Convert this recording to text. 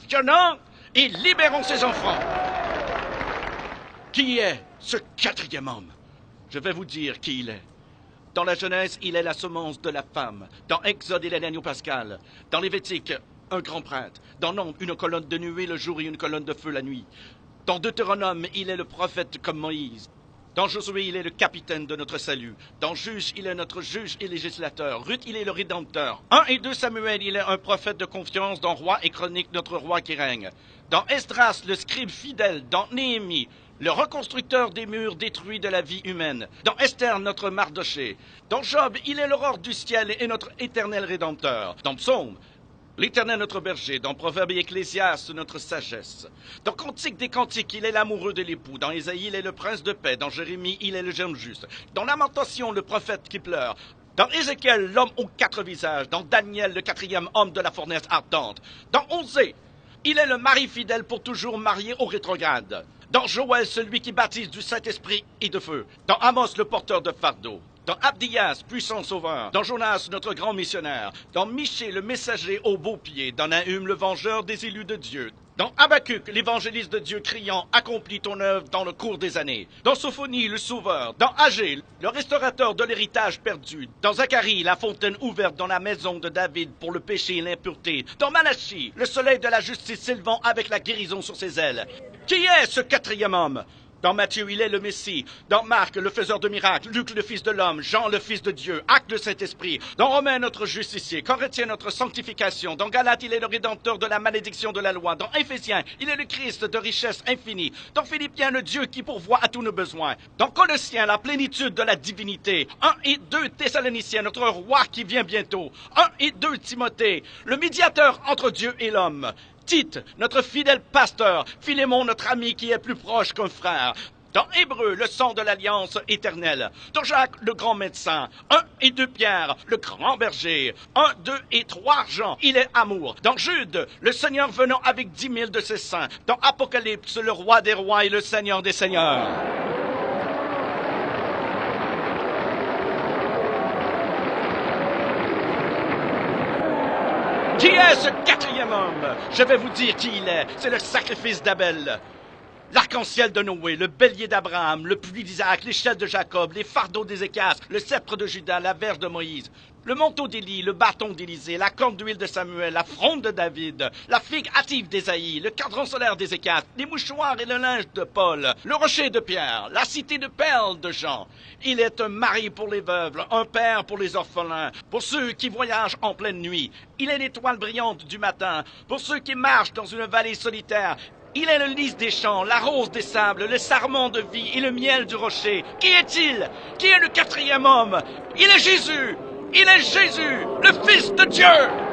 questionnons et libérons ces enfants. Qui est ce quatrième homme? Je vais vous dire qui il est. Dans la Genèse, il est la semence de la femme. Dans Exode, il est l'agneau pascal. Dans Lévitique, un grand prêtre. Dans Nombre, une colonne de nuée le jour et une colonne de feu la nuit. Dans Deutéronome, il est le prophète comme Moïse. Dans Josué, il est le capitaine de notre salut. Dans Juge, il est notre juge et législateur. Ruth, il est le rédempteur. 1 et 2 Samuel, il est un prophète de confiance. Dans Roi et Chronique, notre roi qui règne. Dans Esdras, le scribe fidèle. Dans Néhémie, le reconstructeur des murs détruits de la vie humaine. Dans Esther, notre Mardoché. Dans Job, il est l'aurore du ciel et notre éternel rédempteur. Dans Psaume, l'Éternel notre berger. Dans Proverbe et Ecclésiaste, notre sagesse. Dans Cantique des Cantiques, il est l'amoureux de l'époux. Dans Ésaïe, il est le prince de paix. Dans Jérémie, il est le germe juste. Dans Lamentation, le prophète qui pleure. Dans Ézéchiel, l'homme aux 4 visages. Dans Daniel, le 4e homme de la fournaise ardente. Dans Osée, il est le mari fidèle pour toujours marié au rétrograde. Dans Joël, celui qui baptise du Saint-Esprit et de feu. Dans Amos, le porteur de fardeau. Dans Abdias, puissant sauveur. Dans Jonas, notre grand missionnaire. Dans Michée, le messager aux beaux pieds. Dans Nahum, le vengeur des élus de Dieu. Dans Habacuc, l'évangéliste de Dieu criant « Accomplis ton œuvre dans le cours des années ». Dans Sophonie, le sauveur. Dans Agé, le restaurateur de l'héritage perdu. Dans Zacharie, la fontaine ouverte dans la maison de David pour le péché et l'impureté. Dans Malachie, le soleil de la justice s'élevant avec la guérison sur ses ailes. Qui est ce quatrième homme? Dans Matthieu, il est le Messie. Dans Marc, le faiseur de miracles. Luc, le Fils de l'homme. Jean, le Fils de Dieu. Acte, le Saint-Esprit. Dans Romains, notre justicier. Corinthiens, notre sanctification. Dans Galates, il est le rédempteur de la malédiction de la loi. Dans Éphésiens, il est le Christ de richesse infinie. Dans Philippiens, le Dieu qui pourvoit à tous nos besoins. Dans Colossiens, la plénitude de la divinité. 1 et 2 Thessaloniciens, notre roi qui vient bientôt. 1 et 2 Timothée, le médiateur entre Dieu et l'homme. Tite, notre fidèle pasteur, Philémon, notre ami qui est plus proche qu'un frère. Dans Hébreu, le sang de l'alliance éternelle. Dans Jacques, le grand médecin. 1 et 2 Pierre, le grand berger. 1, 2 et 3 Jean, il est amour. Dans Jude, le Seigneur venant avec 10 000 de ses saints. Dans Apocalypse, le roi des rois et le Seigneur des seigneurs. Qui est ce quatrième homme? Je vais vous dire qui il est. C'est le sacrifice d'Abel. L'arc-en-ciel de Noé, le bélier d'Abraham, le puits d'Isaac, l'échelle de Jacob, les fardeaux d'Ézéchias, le sceptre de Judas, la verge de Moïse, le manteau d'Élie, le bâton d'Élisée, la corne d'huile de Samuel, la fronde de David, la figue hâtive d'Ésaïe, le cadran solaire d'Ézéchias, les mouchoirs et le linge de Paul, le rocher de Pierre, la cité de perles de Jean. Il est un mari pour les veuves, un père pour les orphelins, pour ceux qui voyagent en pleine nuit. Il est l'étoile brillante du matin, pour ceux qui marchent dans une vallée solitaire. Il est le lys des champs, la rose des sables, le sarment de vie et le miel du rocher. Qui est-il? Qui est le quatrième homme? Il est Jésus! Il est Jésus, le Fils de Dieu!